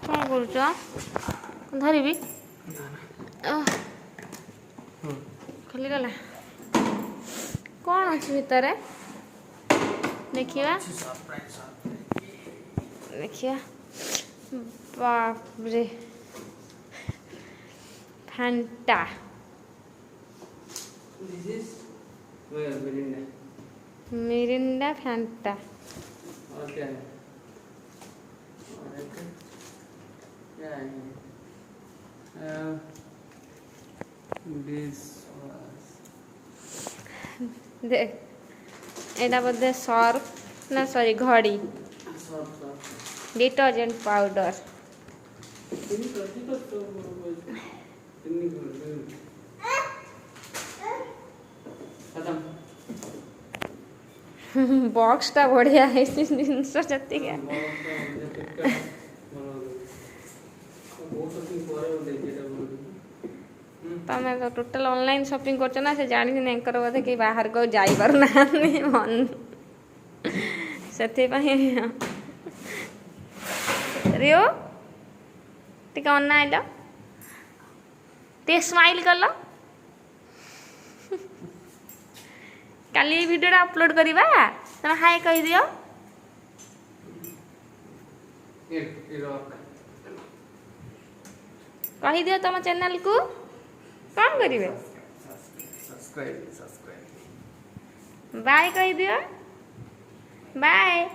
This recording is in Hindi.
कौन करुच धरबी खाली गला कौन अच्छी भितर देखिए देखिए बाप रे फैंटा मिरिंडा फैंटा और क्या है और एक क्या है दिस देख एटा बोधे सर्फ ना सॉरी घड़ी डिटर्जेंट पाउडर बॉक्स टा बढ़िया है जिनस जति तमें तो टोटल ऑनलाइन शॉपिंग करछ ना से जानी नेकर बोधे कि बाहर को जाई पार ना मन से रियो टिके अन्ना आइल टे स्माइल कल काली वीडियो अपलोड करवा तुम हाय कह दियो कह दियो तुम चैनल को कौन करिवे बाय कह दियो बाय।